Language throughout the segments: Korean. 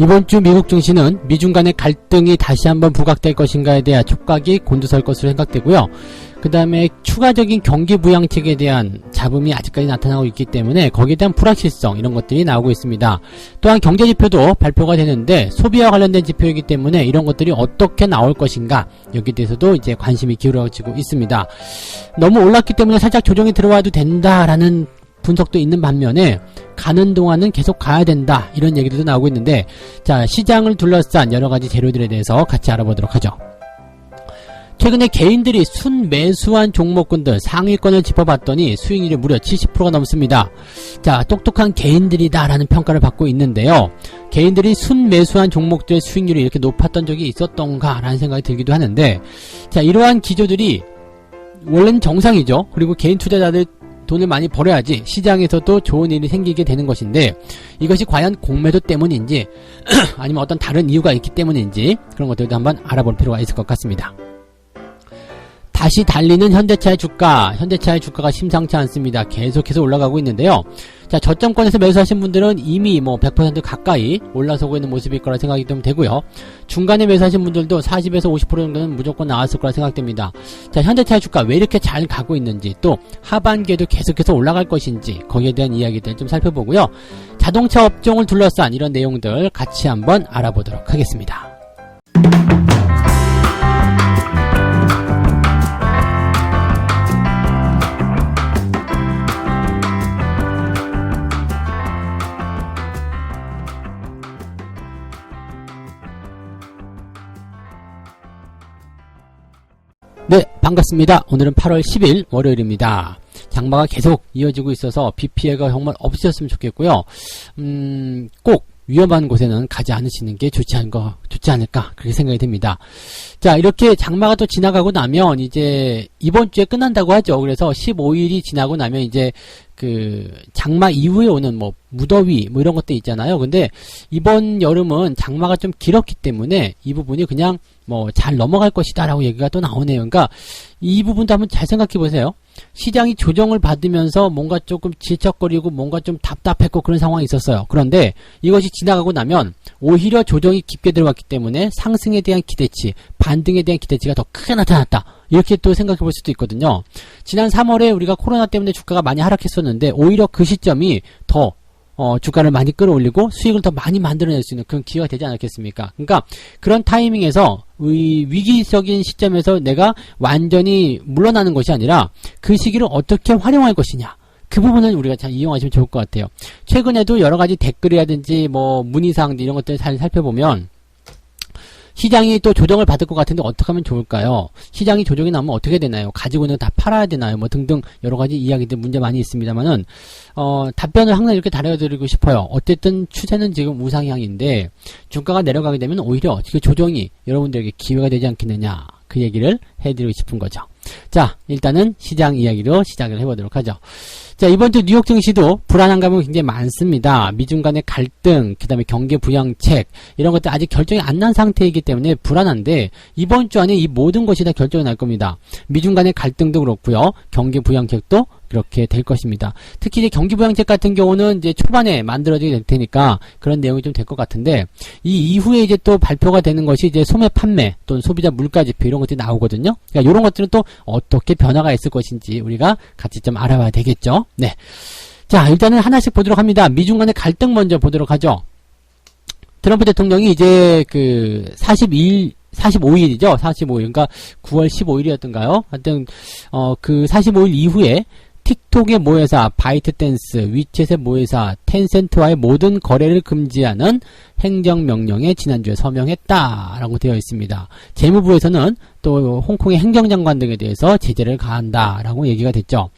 이번 주 미국 증시는 미중 간의 갈등이 다시 한번 부각될 것인가에 대한 촉각이 곤두설 것으로 생각되고요. 그 다음에 추가적인 경기 부양책에 대한 잡음이 아직까지 나타나고 있기 때문에 거기에 대한 불확실성 이런 것들이 나오고 있습니다. 또한 경제지표도 발표가 되는데 소비와 관련된 지표이기 때문에 이런 것들이 어떻게 나올 것인가 여기에 대해서도 이제 관심이 기울어지고 있습니다. 너무 올랐기 때문에 살짝 조정이 들어와도 된다라는 분석도 있는 반면에 가는 동안은 계속 가야 된다 이런 얘기들도 나오고 있는데, 자, 시장을 둘러싼 여러가지 재료들에 대해서 같이 알아보도록 하죠. 최근에 개인들이 순매수한 종목군들 상위권을 짚어봤더니 수익률이 무려 70%가 넘습니다. 자, 똑똑한 개인들이다 라는 평가를 받고 있는데요. 개인들이 순매수한 종목들의 수익률이 이렇게 높았던 적이 있었던가 라는 생각이 들기도 하는데, 자, 이러한 기조들이 원래는 정상이죠. 그리고 개인 투자자들 돈을 많이 벌어야지 시장에서도 좋은 일이 생기게 되는 것인데, 이것이 과연 공매도 때문인지 아니면 어떤 다른 이유가 있기 때문인지 그런 것들도 한번 알아볼 필요가 있을 것 같습니다. 다시 달리는 현대차의 주가가 심상치 않습니다. 계속해서 올라가고 있는데요. 자, 저점권에서 매수하신 분들은 이미 100% 가까이 올라서고 있는 모습일 거라 생각이 좀 되고요. 중간에 매수하신 분들도 40에서 50% 정도는 무조건 나왔을 거라 생각됩니다. 자, 현대차의 주가 왜 이렇게 잘 가고 있는지, 또 하반기에도 계속해서 올라갈 것인지 거기에 대한 이야기들 좀 살펴보고요. 자동차 업종을 둘러싼 이런 내용들 같이 한번 알아보도록 하겠습니다. 네, 반갑습니다. 오늘은 8월 10일 월요일입니다. 장마가 계속 이어지고 있어서 비 피해가 정말 없으셨으면 좋겠고요. 꼭 위험한 곳에는 가지 않으시는 게 좋지 않을까 그렇게 생각이 됩니다. 자, 이렇게 장마가 또 지나가고 나면 이제 이번 주에 끝난다고 하죠. 그래서 15일이 지나고 나면 이제 그 장마 이후에 오는 무더위 이런 것도 있잖아요. 근데 이번 여름은 장마가 좀 길었기 때문에 이 부분이 그냥 잘 넘어갈 것이다 라고 얘기가 또 나오네요. 그러니까 이 부분도 한번 잘 생각해 보세요. 시장이 조정을 받으면서 뭔가 조금 질척거리고 뭔가 좀 답답했고 그런 상황이 있었어요. 그런데 이것이 지나가고 나면 오히려 조정이 깊게 들어갔기 때문에 상승에 대한 기대치, 반등에 대한 기대치가 더 크게 나타났다. 이렇게 또 생각해 볼 수도 있거든요. 지난 3월에 우리가 코로나 때문에 주가가 많이 하락했었는데 오히려 그 시점이 더 주가를 많이 끌어올리고 수익을 더 많이 만들어낼 수 있는 그런 기회가 되지 않았겠습니까? 그러니까 그런 타이밍에서 위기적인 시점에서 내가 완전히 물러나는 것이 아니라 그 시기를 어떻게 활용할 것이냐, 그 부분을 우리가 잘 이용하시면 좋을 것 같아요. 최근에도 여러가지 댓글이라든지 문의사항들 이런 것들을 잘 살펴보면 시장이 또 조정을 받을 것 같은데 어떻게 하면 좋을까요? 시장이 조정이 나면 어떻게 되나요? 가지고 있는 거 다 팔아야 되나요? 등등 여러가지 이야기들 문제 많이 있습니다만은 답변을 항상 이렇게 달아드리고 싶어요. 어쨌든 추세는 지금 우상향인데 주가가 내려가게 되면 오히려 그 조정이 여러분들에게 기회가 되지 않겠느냐, 그 얘기를 해드리고 싶은 거죠. 자, 일단은 시장 이야기로 시작을 해보도록 하죠. 자, 이번 주 뉴욕 증시도 불안한 감은 굉장히 많습니다. 미중 간의 갈등, 그 다음에 경기 부양책 이런 것들 아직 결정이 안 난 상태이기 때문에 불안한데 이번 주 안에 이 모든 것이 다 결정이 날 겁니다. 미중 간의 갈등도 그렇고요, 경기 부양책도 그렇게 될 것입니다. 특히 이제 경기 부양책 같은 경우는 이제 초반에 만들어지게 될 테니까 그런 내용이 좀 될 것 같은데, 이 이후에 이제 또 발표가 되는 것이 이제 소매 판매 또는 소비자 물가 지표 이런 것들이 나오거든요. 그러니까 이런 것들은 또 어떻게 변화가 있을 것인지 우리가 같이 좀 알아봐야 되겠죠. 네. 자, 일단은 하나씩 보도록 합니다. 미중 간의 갈등 먼저 보도록 하죠. 트럼프 대통령이 이제 45일이죠. 45일. 그러니까 9월 15일이었던가요? 하여튼, 그 45일 이후에 틱톡의 모회사 바이트댄스, 위챗의 모회사 텐센트와의 모든 거래를 금지하는 행정명령에 지난주에 서명했다라고 되어 있습니다. 재무부에서는 또 홍콩의 행정장관 등에 대해서 제재를 가한다라고 얘기가 됐죠.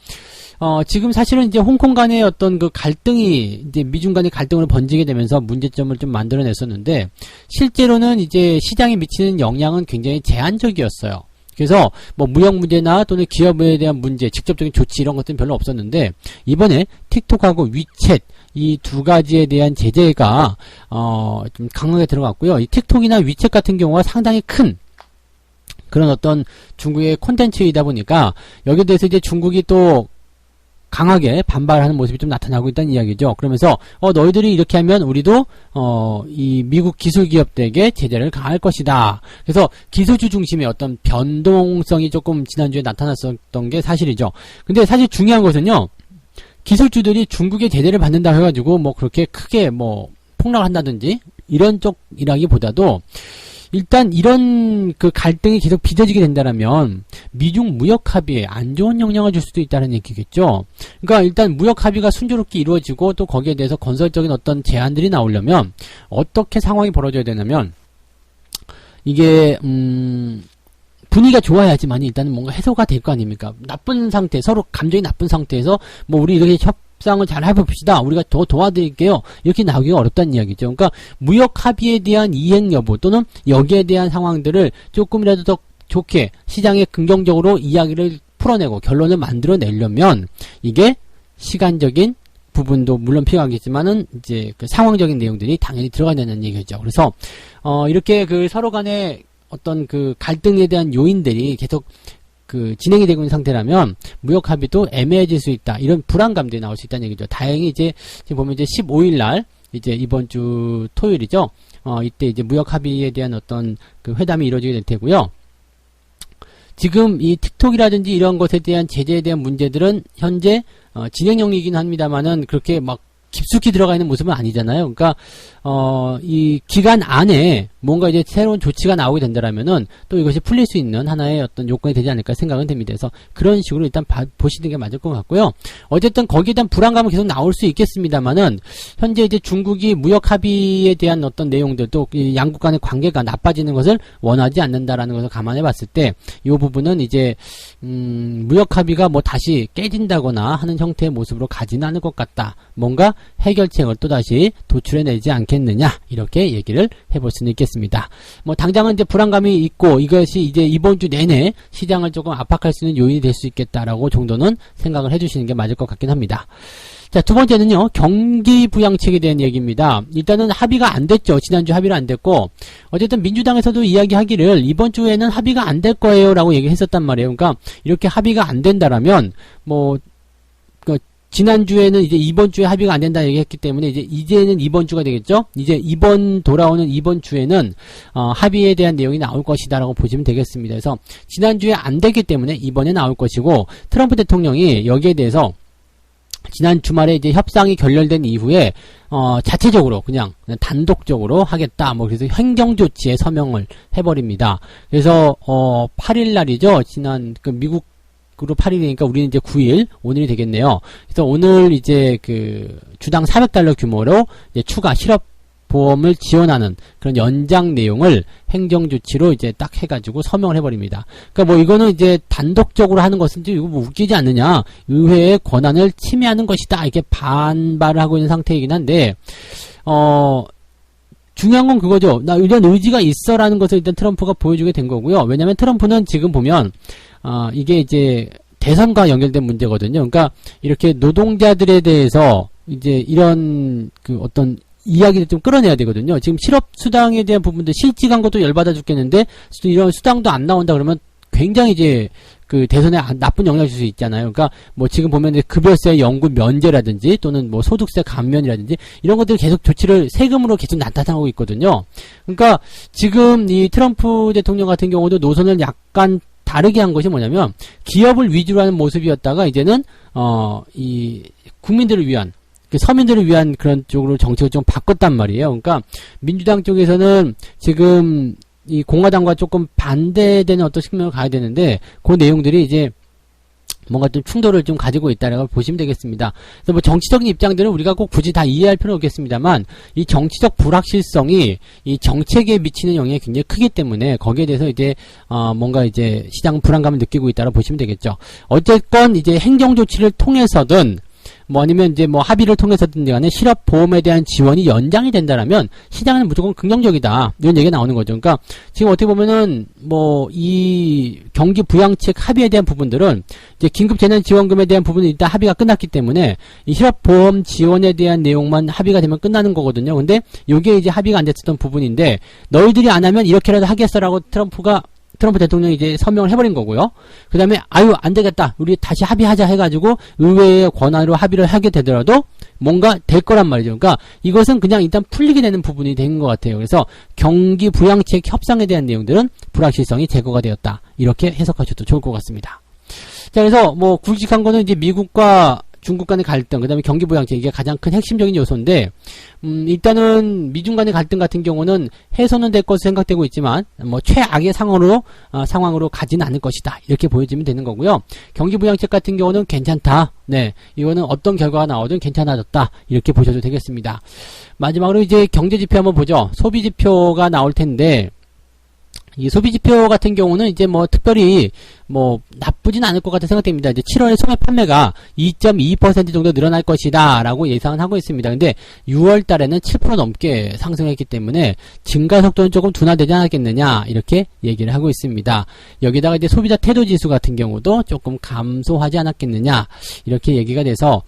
지금 사실은 이제 홍콩 간의 어떤 그 갈등이 이제 미중 간의 갈등으로 번지게 되면서 문제점을 좀 만들어냈었는데, 실제로는 이제 시장에 미치는 영향은 굉장히 제한적이었어요. 그래서 무역 문제나 또는 기업에 대한 문제, 직접적인 조치 이런 것들은 별로 없었는데, 이번에 틱톡하고 위챗 이 두 가지에 대한 제재가 좀 강하게 들어갔고요. 이 틱톡이나 위챗 같은 경우가 상당히 큰 그런 어떤 중국의 콘텐츠이다 보니까 여기에 대해서 이제 중국이 또 강하게 반발하는 모습이 좀 나타나고 있다는 이야기죠. 그러면서 너희들이 이렇게 하면 우리도 이 미국 기술기업들에게 제재를 가할 것이다. 그래서 기술주 중심의 어떤 변동성이 조금 지난주에 나타났었던 게 사실이죠. 근데 사실 중요한 것은요, 기술주들이 중국의 제재를 받는다 해가지고 뭐 그렇게 크게 뭐 폭락을 한다든지 이런 쪽이라기보다도 일단 이런 그 갈등이 계속 빚어지게 된다라면 미중 무역 합의에 안 좋은 영향을 줄 수도 있다는 얘기겠죠. 그러니까 일단 무역 합의가 순조롭게 이루어지고 또 거기에 대해서 건설적인 어떤 제안들이 나오려면 어떻게 상황이 벌어져야 되냐면 이게 분위기가 좋아야지만 일단은 뭔가 해소가 될 거 아닙니까? 나쁜 상태, 서로 감정이 나쁜 상태에서 뭐 우리 이렇게 협상을 잘 해봅시다. 우리가 더 도와드릴게요. 이렇게 나오기가 어렵다는 이야기죠. 그러니까 무역 합의에 대한 이행 여부 또는 여기에 대한 상황들을 조금이라도 더 좋게 시장에 긍정적으로 이야기를 풀어내고 결론을 만들어내려면 이게 시간적인 부분도 물론 필요하겠지만은 이제 그 상황적인 내용들이 당연히 들어가야 되는 얘기죠. 그래서 이렇게 그 서로 간에 어떤 그 갈등에 대한 요인들이 계속 그 진행이 되고 있는 상태라면 무역 합의도 애매해질 수 있다. 이런 불안감들이 나올 수 있다는 얘기죠. 다행히 이제 지금 보면 이제 15일 날 이제 이번 주 토요일이죠. 이때 이제 무역 합의에 대한 어떤 그 회담이 이루어지게 될 테고요. 지금 이 틱톡이라든지 이런 것에 대한 제재에 대한 문제들은 현재 진행형이긴 합니다만은 그렇게 막 깊숙이 들어가 있는 모습은 아니잖아요. 그러니까 이 기간 안에 뭔가 이제 새로운 조치가 나오게 된다라면은 또 이것이 풀릴 수 있는 하나의 어떤 요건이 되지 않을까 생각은 됩니다. 그래서 그런 식으로 일단 보시는 게 맞을 것 같고요. 어쨌든 거기에 대한 불안감은 계속 나올 수 있겠습니다만은 현재 이제 중국이 무역 합의에 대한 어떤 내용들 또 양국 간의 관계가 나빠지는 것을 원하지 않는다라는 것을 감안해 봤을 때 이 부분은 이제 무역 합의가 뭐 다시 깨진다거나 하는 형태의 모습으로 가지는 않을 것 같다. 뭔가 해결책을 또다시 도출해내지 않겠느냐 이렇게 얘기를 해볼 수는 있겠습니다. 뭐 당장은 이제 불안감이 있고 이것이 이제 이번 주 내내 시장을 조금 압박할 수 있는 요인이 될 수 있겠다라고 정도는 생각을 해주시는 게 맞을 것 같긴 합니다. 자, 두 번째는요, 경기 부양책에 대한 얘기입니다. 일단은 합의가 안 됐죠. 지난주 합의를 안 됐고, 어쨌든 민주당에서도 이야기하기를 이번 주에는 합의가 안 될 거예요 라고 얘기했었단 말이에요. 그러니까 이렇게 합의가 안 된다라면 뭐 지난주에는 이제 이번 주에 합의가 안 된다 얘기했기 때문에 이제는 이번 주가 되겠죠? 이제 돌아오는 이번 주에는, 합의에 대한 내용이 나올 것이다라고 보시면 되겠습니다. 그래서 지난주에 안 됐기 때문에 이번에 나올 것이고, 트럼프 대통령이 여기에 대해서 지난 주말에 이제 협상이 결렬된 이후에, 자체적으로 그냥 단독적으로 하겠다. 뭐 그래서 행정조치에 서명을 해버립니다. 그래서, 8일 날이죠? 지난 미국 으로 8일이니까 우리는 이제 9일, 오늘이 되겠네요. 그래서 오늘 이제 그 주당 $400 규모로 이제 추가 실업보험을 지원하는 그런 연장 내용을 행정조치로 이제 딱 해가지고 서명을 해버립니다. 그러니까 뭐 이거는 이제 단독적으로 하는 것은 이거 뭐 웃기지 않느냐, 의회의 권한을 침해하는 것이다 이렇게 반발을 하고 있는 상태이긴 한데, 중요한 건 그거죠. 나 이런 의지가 있어라는 것을 일단 트럼프가 보여주게 된 거고요. 왜냐면 트럼프는 지금 보면 이게 이제 대선과 연결된 문제거든요. 그러니까 이렇게 노동자들에 대해서 이제 이런 그 어떤 이야기를 좀 끌어내야 되거든요. 지금 실업수당에 대한 부분들 실직한 것도 열받아 죽겠는데 이런 수당도 안 나온다 그러면 굉장히 이제 그 대선에 나쁜 영향을 줄 수 있잖아요. 그러니까 뭐 지금 보면 급여세 연구 면제라든지 또는 뭐 소득세 감면이라든지 이런 것들 계속 조치를 세금으로 계속 나타나고 있거든요. 그러니까 지금 이 트럼프 대통령 같은 경우도 노선을 약간 다르게 한 것이 뭐냐면 기업을 위주로 하는 모습이었다가 이제는 이 국민들을 위한 서민들을 위한 그런 쪽으로 정책을 좀 바꿨단 말이에요. 그러니까 민주당 쪽에서는 지금 이 공화당과 조금 반대되는 어떤 측면을 가야 되는데 그 내용들이 이제 뭔가 좀 충돌을 좀 가지고 있다라고 보시면 되겠습니다. 그래서 뭐 정치적인 입장들은 우리가 꼭 굳이 다 이해할 필요는 없겠습니다만 이 정치적 불확실성이 이 정책에 미치는 영향이 굉장히 크기 때문에 거기에 대해서 이제 뭔가 이제 시장 불안감을 느끼고 있다라고 보시면 되겠죠. 어쨌건 이제 행정 조치를 통해서든 뭐 아니면 이제 뭐 합의를 통해서든 간에 실업보험에 대한 지원이 연장이 된다라면 시장은 무조건 긍정적이다. 이런 얘기가 나오는 거죠. 그러니까 지금 어떻게 보면은 뭐 이 경기 부양책 합의에 대한 부분들은 이제 긴급재난지원금에 대한 부분은 일단 합의가 끝났기 때문에 이 실업보험 지원에 대한 내용만 합의가 되면 끝나는 거거든요. 근데 요게 이제 합의가 안 됐었던 부분인데 너희들이 안 하면 이렇게라도 하겠어라고 트럼프가 트럼프 대통령이 이제 서명을 해버린 거고요. 그 다음에 아유 안 되겠다 우리 다시 합의하자 해가지고 의회의 권한으로 합의를 하게 되더라도 뭔가 될 거란 말이죠. 그러니까 이것은 그냥 일단 풀리게 되는 부분이 된 것 같아요. 그래서 경기 부양책 협상에 대한 내용들은 불확실성이 제거가 되었다. 이렇게 해석하셔도 좋을 것 같습니다. 자, 그래서 뭐 굵직한 거는 이제 미국과 중국 간의 갈등, 그 다음에 경기 부양책, 이게 가장 큰 핵심적인 요소인데, 일단은 미중 간의 갈등 같은 경우는 해소는 될 것으로 생각되고 있지만, 뭐 최악의 상황으로 가지는 않을 것이다. 이렇게 보여지면 되는 거고요. 경기 부양책 같은 경우는 괜찮다. 네. 이거는 어떤 결과가 나오든 괜찮아졌다. 이렇게 보셔도 되겠습니다. 마지막으로 이제 경제 지표 한번 보죠. 소비 지표가 나올 텐데, 이 소비지표 같은 경우는 이제 뭐 특별히 뭐 나쁘진 않을 것 같은 생각됩니다. 이제 7월에 소매 판매가 2.2% 정도 늘어날 것이다 라고 예상은 하고 있습니다. 근데 6월 달에는 7% 넘게 상승했기 때문에 증가 속도는 조금 둔화되지 않았겠느냐 이렇게 얘기를 하고 있습니다. 여기다가 이제 소비자 태도 지수 같은 경우도 조금 감소하지 않았겠느냐 이렇게 얘기가 돼서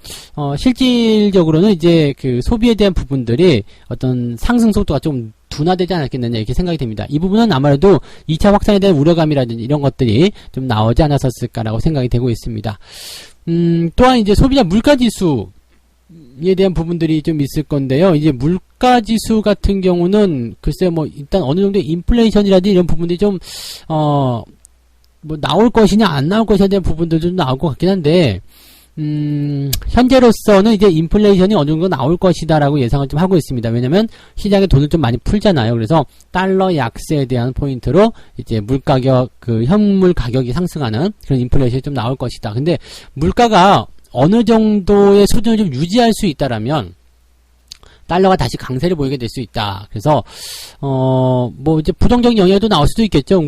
실질적으로는 이제 그 소비에 대한 부분들이 어떤 상승 속도가 좀 둔화되지 않았겠느냐 이렇게 생각이 됩니다. 이 부분은 아무래도 2차 확산에 대한 우려감이라든지 이런 것들이 좀 나오지 않았었을까라고 생각이 되고 있습니다. 또한 이제 소비자 물가지수에 대한 부분들이 좀 있을 건데요. 이제 물가지수 같은 경우는 글쎄 뭐 일단 어느 정도의 인플레이션이라든지 이런 부분들이 좀 뭐 나올 것이냐 안 나올 것이냐에 대한 부분들도 좀 나올 것 같긴 한데 현재로서는 이제 인플레이션이 어느 정도 나올 것이다라고 예상을 좀 하고 있습니다. 왜냐면 시장에 돈을 좀 많이 풀잖아요. 그래서 달러 약세에 대한 포인트로 이제 물가격, 그 현물 가격이 상승하는 그런 인플레이션이 좀 나올 것이다. 근데 물가가 어느 정도의 수준을 좀 유지할 수 있다라면 달러가 다시 강세를 보이게 될 수 있다. 그래서 뭐 이제 부정적인 영향도 나올 수도 있겠죠.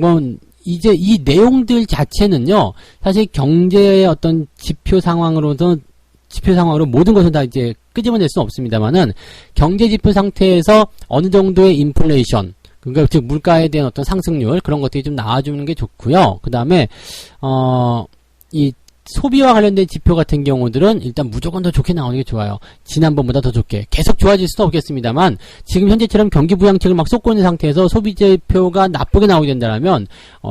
이제 이 내용들 자체는요, 사실 경제의 어떤 지표 상황으로 모든 것을 다 이제 끄집어낼 수는 없습니다만은, 경제 지표 상태에서 어느 정도의 인플레이션, 그러니까 즉 물가에 대한 어떤 상승률, 그런 것들이 좀 나와주는 게 좋고요. 그 다음에, 이 소비와 관련된 지표 같은 경우들은 일단 무조건 더 좋게 나오는 게 좋아요. 지난번보다 더 좋게. 계속 좋아질 수는 없겠습니다만 지금 현재처럼 경기 부양책을 막 쏟고 있는 상태에서 소비 지표가 나쁘게 나오게 된다면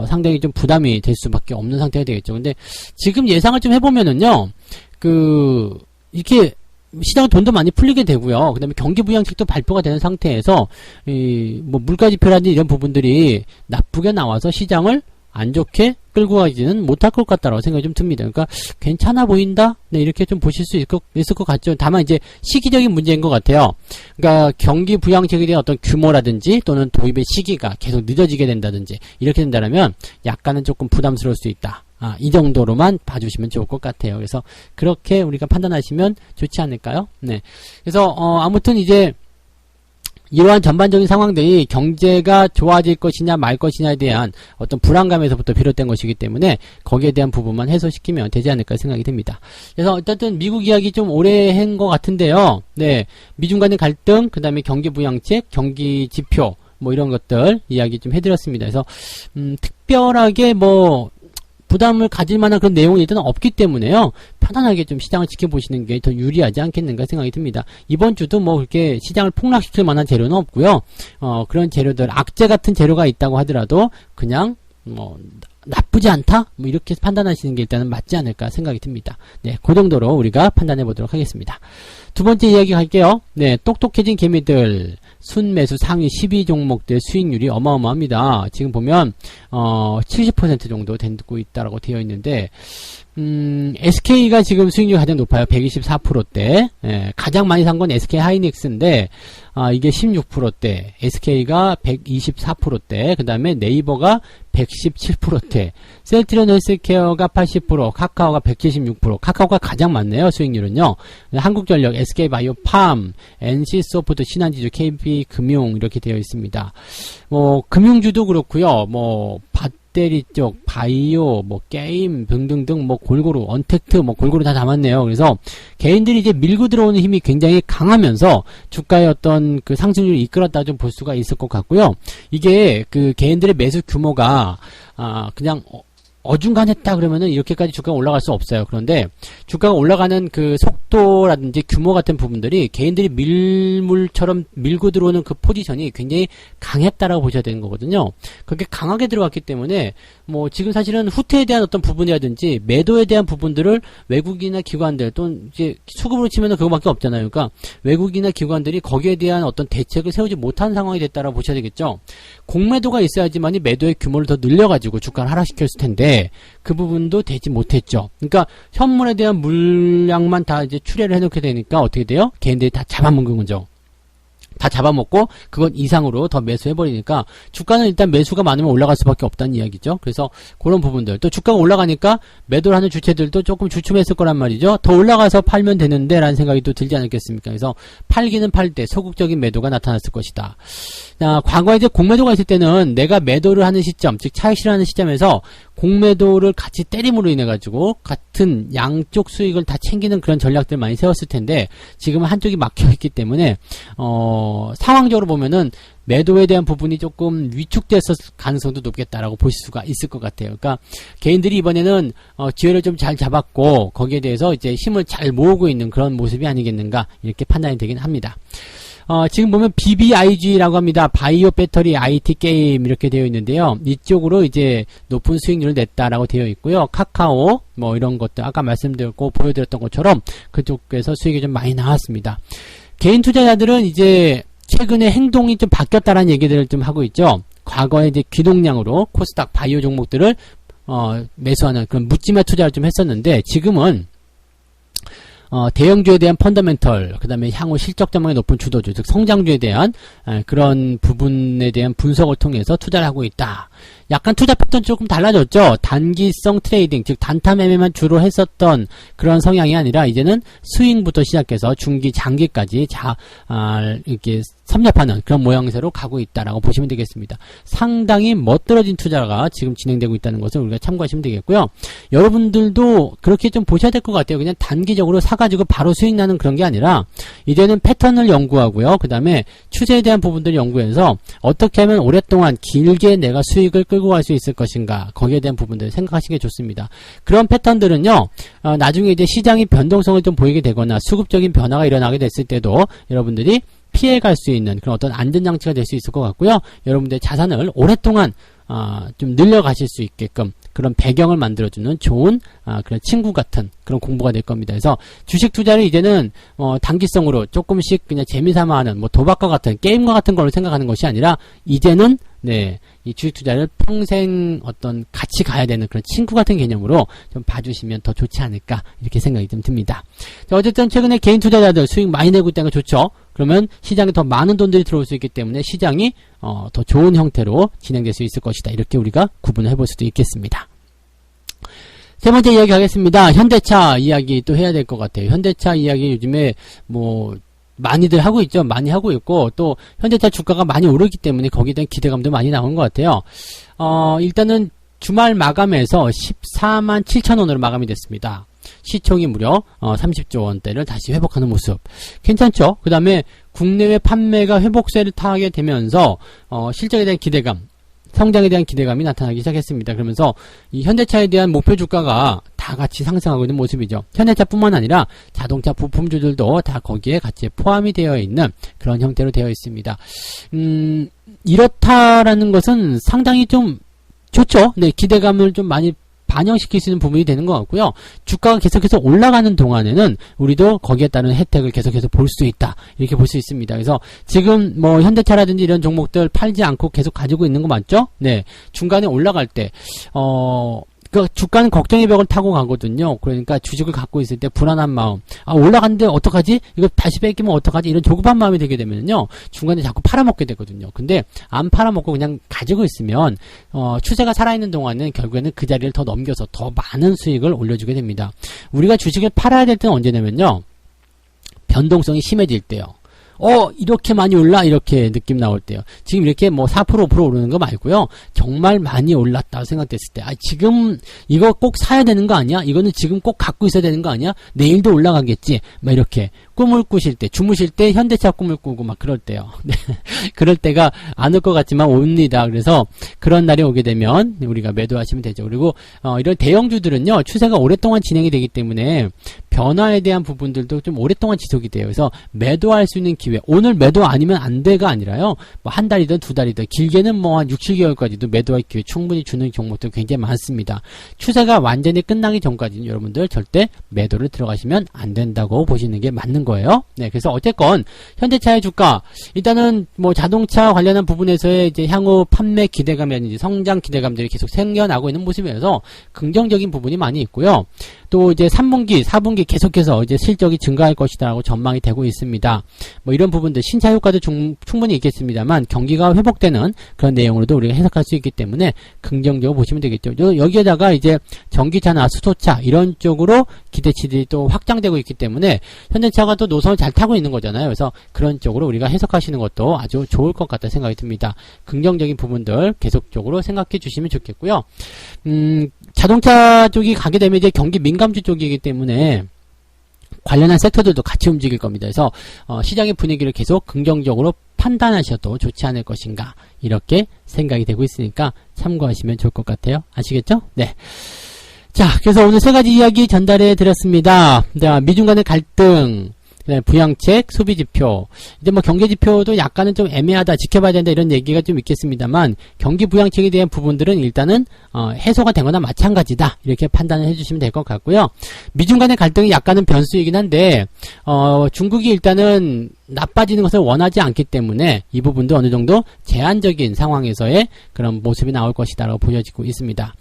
상당히 좀 부담이 될 수밖에 없는 상태가 되겠죠. 근데 지금 예상을 좀 해보면은요. 이렇게 시장은 돈도 많이 풀리게 되고요. 그 다음에 경기 부양책도 발표가 되는 상태에서 뭐 물가 지표라든지 이런 부분들이 나쁘게 나와서 시장을 안 좋게 끌고 가지는 못할 것 같다라고 생각이 좀 듭니다. 그러니까 괜찮아 보인다? 네, 이렇게 좀 보실 수 있을 것 같죠. 다만 이제 시기적인 문제인 것 같아요. 그러니까 경기 부양책에 대한 어떤 규모라든지 또는 도입의 시기가 계속 늦어지게 된다든지 이렇게 된다면 약간은 조금 부담스러울 수 있다. 이 정도로만 봐주시면 좋을 것 같아요. 그래서 그렇게 우리가 판단하시면 좋지 않을까요? 네. 그래서 아무튼 이제 이러한 전반적인 상황들이 경제가 좋아질 것이냐 말 것이냐에 대한 어떤 불안감에서부터 비롯된 것이기 때문에 거기에 대한 부분만 해소시키면 되지 않을까 생각이 듭니다. 그래서 어쨌든 미국 이야기 좀 오래 한 것 같은데요. 네, 미중 간의 갈등, 그 다음에 경기 부양책, 경기 지표 뭐 이런 것들 이야기 좀 해드렸습니다. 그래서 특별하게 뭐 부담을 가질 만한 그런 내용이 일단 없기 때문에요. 편안하게 좀 시장을 지켜보시는 게 더 유리하지 않겠는가 생각이 듭니다. 이번 주도 뭐 그렇게 시장을 폭락시킬 만한 재료는 없고요. 그런 재료들, 악재 같은 재료가 있다고 하더라도 그냥 뭐 나쁘지 않다? 뭐 이렇게 판단하시는 게 일단은 맞지 않을까 생각이 듭니다. 네, 그 정도로 우리가 판단해 보도록 하겠습니다. 두 번째 이야기 갈게요. 네, 똑똑해진 개미들. 순매수 상위 12종목들 수익률이 어마어마합니다. 지금 보면 70% 정도 되고 있다라고 되어 있는데 SK가 지금 수익률이 가장 높아요. 124%대. 예, 가장 많이 산 건 SK 하이닉스인데 이게 16%대. SK가 124%대. 그 다음에 네이버가 117%대. 셀트리온 헬스케어가 80%, 카카오가 176%. 카카오가 가장 많네요. 수익률은요. 한국전력, SK바이오팜, NC소프트, 신한지주, KB금융 이렇게 되어 있습니다. 뭐 금융주도 그렇고요. 뭐 배터리 쪽, 바이오, 뭐 게임 등등등 뭐 골고루 언택트 뭐 골고루 다 담았네요. 그래서 개인들이 이제 밀고 들어오는 힘이 굉장히 강하면서 주가의 어떤 그 상승률을 이끌었다 좀 볼 수가 있을 것 같고요. 이게 그 개인들의 매수 규모가 그냥 어중간했다 그러면은 이렇게까지 주가가 올라갈 수 없어요. 그런데 주가가 올라가는 그 속도라든지 규모 같은 부분들이 개인들이 밀물처럼 밀고 들어오는 그 포지션이 굉장히 강했다라고 보셔야 되는 거거든요. 그렇게 강하게 들어왔기 때문에 뭐 지금 사실은 후퇴에 대한 어떤 부분이라든지 매도에 대한 부분들을 외국인이나 기관들 또는 이제 수급으로 치면은 그거밖에 없잖아요. 그러니까 외국인이나 기관들이 거기에 대한 어떤 대책을 세우지 못한 상황이 됐다라고 보셔야 되겠죠. 공매도가 있어야지만이 매도의 규모를 더 늘려가지고 주가를 하락시켰을 텐데 그 부분도 되지 못했죠. 그러니까 현물에 대한 물량만 다 이제 출회를 해놓게 되니까 어떻게 돼요? 개인들이 다 잡아먹는 거죠. 다 잡아먹고 그것 이상으로 더 매수해버리니까 주가는 일단 매수가 많으면 올라갈 수밖에 없다는 이야기죠. 그래서 그런 부분들 또 주가가 올라가니까 매도를 하는 주체들도 조금 주춤했을 거란 말이죠. 더 올라가서 팔면 되는데 라는 생각이 또 들지 않았겠습니까? 그래서 팔기는 팔 때 소극적인 매도가 나타났을 것이다. 자, 과거에 이제 공매도가 있을 때는 내가 매도를 하는 시점, 즉 차익 실현하는 시점에서 공매도를 같이 때림으로 인해 가지고 같은 양쪽 수익을 다 챙기는 그런 전략들 많이 세웠을 텐데 지금은 한쪽이 막혀 있기 때문에 상황적으로 보면은 매도에 대한 부분이 조금 위축됐을 가능성도 높겠다라고 보실 수가 있을 것 같아요. 그러니까 개인들이 이번에는 기회를 좀 잘 잡았고 거기에 대해서 이제 힘을 잘 모으고 있는 그런 모습이 아니겠는가 이렇게 판단이 되긴 합니다. 지금 보면 BBIG라고 합니다. 바이오 배터리 IT 게임 이렇게 되어 있는데요. 이쪽으로 이제 높은 수익률을 냈다라고 되어 있고요. 카카오 뭐 이런 것들 아까 말씀드렸고 보여드렸던 것처럼 그쪽에서 수익이 좀 많이 나왔습니다. 개인 투자자들은 이제 최근에 행동이 좀 바뀌었다라는 얘기들을 좀 하고 있죠. 과거에 이제 귀동량으로 코스닥 바이오 종목들을 매수하는 그런 묻지마 투자를 좀 했었는데 지금은 대형주에 대한 펀더멘털, 그 다음에 향후 실적 전망이 높은 주도주, 즉 성장주에 대한 그런 부분에 대한 분석을 통해서 투자를 하고 있다. 약간 투자 패턴이 조금 달라졌죠. 단기성 트레이딩, 즉 단타 매매만 주로 했었던 그런 성향이 아니라 이제는 스윙부터 시작해서 중기, 장기까지 이렇게 섭렵하는 그런 모양새로 가고 있다라고 보시면 되겠습니다. 상당히 멋들어진 투자가 지금 진행되고 있다는 것을 우리가 참고하시면 되겠고요. 여러분들도 그렇게 좀 보셔야 될 것 같아요. 그냥 단기적으로 사가지고 바로 수익 나는 그런 게 아니라 이제는 패턴을 연구하고요. 그 다음에 추세에 대한 부분들을 연구해서 어떻게 하면 오랫동안 길게 내가 수익을 끌고 갈 수 있을 것인가 거기에 대한 부분들을 생각하시는 게 좋습니다. 그런 패턴들은요 나중에 이제 시장이 변동성을 좀 보이게 되거나 수급적인 변화가 일어나게 됐을 때도 여러분들이 피해갈 수 있는 그런 어떤 안전장치가 될 수 있을 것 같고요. 여러분들의 자산을 오랫동안 좀 늘려가실 수 있게끔 그런 배경을 만들어주는 좋은 그런 친구 같은 그런 공부가 될 겁니다. 그래서 주식 투자를 이제는 단기성으로 조금씩 그냥 재미삼아 하는 뭐 도박과 같은 게임과 같은 걸로 생각하는 것이 아니라 이제는 이 주식 투자를 평생 어떤 같이 가야 되는 그런 친구 같은 개념으로 좀 봐주시면 더 좋지 않을까 이렇게 생각이 좀 듭니다. 자, 어쨌든 최근에 개인 투자자들 수익 많이 내고 있다는 거 좋죠. 그러면 시장에 더 많은 돈들이 들어올 수 있기 때문에 시장이 더 좋은 형태로 진행될 수 있을 것이다. 이렇게 우리가 구분을 해볼 수도 있겠습니다. 세 번째 이야기 하겠습니다. 현대차 이야기 또 해야 될 것 같아요. 현대차 이야기 요즘에 뭐 많이들 하고 있죠. 많이 하고 있고 또 현대차 주가가 많이 오르기 때문에 거기에 대한 기대감도 많이 나온 것 같아요. 일단은 주말 마감해서 14만 7천 원으로 마감이 됐습니다. 시총이 무려 30조 원대를 다시 회복하는 모습 괜찮죠? 그 다음에 국내외 판매가 회복세를 타게 되면서 실적에 대한 기대감 성장에 대한 기대감이 나타나기 시작했습니다. 그러면서 이 현대차에 대한 목표 주가가 다 같이 상승하고 있는 모습이죠. 현대차뿐만 아니라 자동차 부품주들도 다 거기에 같이 포함이 되어 있는 그런 형태로 되어 있습니다. 이렇다라는 것은 상당히 좀 좋죠. 네, 기대감을 좀 많이 반영시킬 수 있는 부분이 되는 것 같고요. 주가가 계속해서 올라가는 동안에는 우리도 거기에 따른 혜택을 계속해서 볼 수 있다. 이렇게 볼 수 있습니다. 그래서 지금 뭐 현대차라든지 이런 종목들 팔지 않고 계속 가지고 있는 거 맞죠? 네. 중간에 올라갈 때, 그 주가는 걱정의 벽을 타고 가거든요. 그러니까 주식을 갖고 있을 때 불안한 마음. 올라갔는데 어떡하지? 이거 다시 뺏기면 어떡하지? 이런 조급한 마음이 들게 되면요. 중간에 자꾸 팔아먹게 되거든요. 근데 안 팔아먹고 그냥 가지고 있으면 추세가 살아있는 동안은 결국에는 그 자리를 더 넘겨서 더 많은 수익을 올려주게 됩니다. 우리가 주식을 팔아야 될 때는 언제냐면요. 변동성이 심해질 때요. 이렇게 많이 올라? 이렇게 느낌 나올 때요. 지금 이렇게 뭐 4%, 5% 오르는 거 말고요. 정말 많이 올랐다고 생각됐을 때, 지금 이거 꼭 사야 되는 거 아니야? 이거는 지금 꼭 갖고 있어야 되는 거 아니야? 내일도 올라가겠지? 막 이렇게. 꿈을 꾸실 때, 주무실 때 현대차 꿈을 꾸고 막 그럴 때요. 네. 그럴 때가 안 올 것 같지만 옵니다. 그래서 그런 날이 오게 되면 우리가 매도하시면 되죠. 그리고 이런 대형주들은요, 추세가 오랫동안 진행이 되기 때문에 변화에 대한 부분들도 좀 오랫동안 지속이 돼요. 그래서 매도할 수 있는 기회, 오늘 매도 아니면 안 돼가 아니라요, 뭐 한 달이든 두 달이든 길게는 뭐 한 6, 7개월까지도 매도할 기회 충분히 주는 종목들 굉장히 많습니다. 추세가 완전히 끝나기 전까지는 여러분들 절대 매도를 들어가시면 안 된다고 보시는 게 맞는 거예요. 네, 그래서 어쨌건 현대차의 주가, 일단은 뭐 자동차 관련한 부분에서의 이제 향후 판매 기대감이라든지 성장 기대감들이 계속 생겨나고 있는 모습이어서 긍정적인 부분이 많이 있고요. 또 이제 3분기, 4분기 계속해서 이제 실적이 증가할 것이다라고 전망이 되고 있습니다. 뭐 이런 부분들 신차 효과도 충분히 있겠습니다만 경기가 회복되는 그런 내용으로도 우리가 해석할 수 있기 때문에 긍정적으로 보시면 되겠죠. 여기에다가 이제 전기차나 수소차 이런 쪽으로 기대치들이 또 확장되고 있기 때문에 현대차가 또 노선을 잘 타고 있는 거잖아요. 그래서 그런 쪽으로 우리가 해석하시는 것도 아주 좋을 것 같다 생각이 듭니다. 긍정적인 부분들 계속적으로 생각해 주시면 좋겠고요. 자동차 쪽이 가게 되면 이제 경기 민감주 쪽이기 때문에 관련한 섹터들도 같이 움직일 겁니다. 그래서 시장의 분위기를 계속 긍정적으로 판단하셔도 좋지 않을 것인가 이렇게 생각이 되고 있으니까 참고하시면 좋을 것 같아요. 아시겠죠? 네. 자, 그래서 오늘 세 가지 이야기 전달해 드렸습니다. 미중 간의 갈등, 부양책, 소비지표. 이제 뭐 경제지표도 약간은 좀 애매하다, 지켜봐야 된다 이런 얘기가 좀 있겠습니다만 경기 부양책에 대한 부분들은 일단은 해소가 되거나 마찬가지다 이렇게 판단을 해주시면 될 것 같고요. 미중 간의 갈등이 약간은 변수이긴 한데 중국이 일단은 나빠지는 것을 원하지 않기 때문에 이 부분도 어느 정도 제한적인 상황에서의 그런 모습이 나올 것이다 라고 보여지고 있습니다.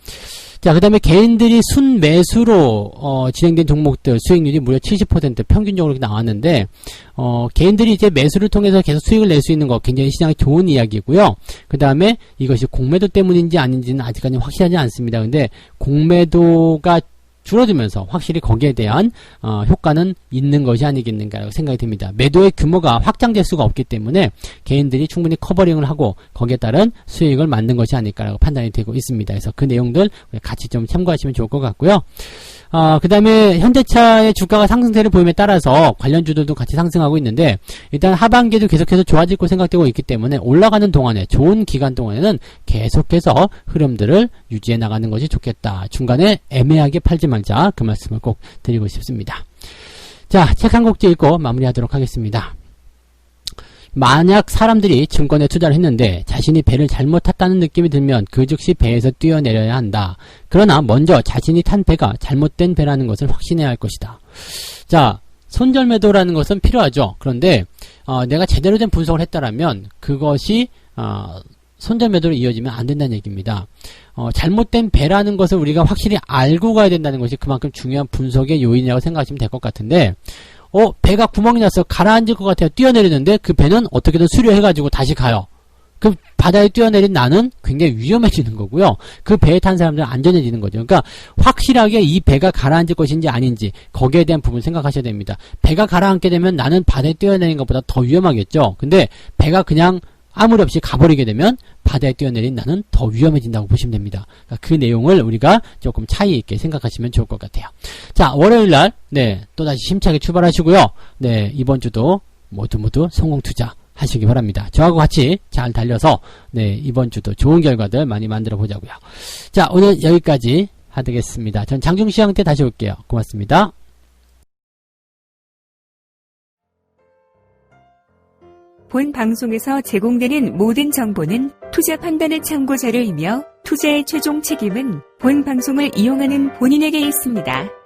자, 그 다음에 개인들이 순매수로 진행된 종목들 수익률이 무려 70% 평균적으로 나왔는데 개인들이 이제 매수를 통해서 계속 수익을 낼 수 있는 거 굉장히 시장에 좋은 이야기고요. 그 다음에 이것이 공매도 때문인지 아닌지는 아직까지 확실하지 않습니다. 근데 공매도가 줄어들면서 확실히 거기에 대한 효과는 있는 것이 아니겠는가 생각이 듭니다. 매도의 규모가 확장될 수가 없기 때문에 개인들이 충분히 커버링을 하고 거기에 따른 수익을 만든 것이 아닐까라고 판단이 되고 있습니다. 그래서 그 내용들 같이 좀 참고하시면 좋을 것 같고요. 그 다음에 현대차의 주가가 상승세를 보임에 따라서 관련주들도 같이 상승하고 있는데 일단 하반기에도 계속해서 좋아질 거 생각되고 있기 때문에 올라가는 동안에 좋은 기간 동안에는 계속해서 흐름들을 유지해 나가는 것이 좋겠다. 중간에 애매하게 팔지 말자 그 말씀을 꼭 드리고 싶습니다. 자, 책 한 곡지 읽고 마무리하도록 하겠습니다. 만약 사람들이 증권에 투자를 했는데 자신이 배를 잘못 탔다는 느낌이 들면 그 즉시 배에서 뛰어내려야 한다. 그러나 먼저 자신이 탄 배가 잘못된 배라는 것을 확신해야 할 것이다. 자, 손절매도라는 것은 필요하죠. 그런데 내가 제대로 된 분석을 했다라면 그것이 손절매도로 이어지면 안 된다는 얘기입니다. 잘못된 배라는 것을 우리가 확실히 알고 가야 된다는 것이 그만큼 중요한 분석의 요인이라고 생각하시면 될 것 같은데 배가 구멍이 나서 가라앉을 것 같아요. 뛰어내리는데 그 배는 어떻게든 수료해가지고 다시 가요. 그 바다에 뛰어내린 나는 굉장히 위험해지는 거고요. 그 배에 탄 사람들은 안전해지는 거죠. 그러니까 확실하게 이 배가 가라앉을 것인지 아닌지 거기에 대한 부분 생각하셔야 됩니다. 배가 가라앉게 되면 나는 바다에 뛰어내린 것보다 더 위험하겠죠. 근데 배가 그냥 아무리 없이 가버리게 되면 바다에 뛰어내린 나는 더 위험해진다고 보시면 됩니다. 그러니까 그 내용을 우리가 조금 차이 있게 생각하시면 좋을 것 같아요. 자, 월요일날 또다시 힘차게 출발하시고요. 이번 주도 모두 성공 투자 하시기 바랍니다. 저하고 같이 잘 달려서 이번 주도 좋은 결과들 많이 만들어 보자고요. 자, 오늘 여기까지 하겠습니다. 전 장중시장 때 다시 올게요. 고맙습니다. 본 방송에서 제공되는 모든 정보는 투자 판단의 참고 자료이며 투자의 최종 책임은 본 방송을 이용하는 본인에게 있습니다.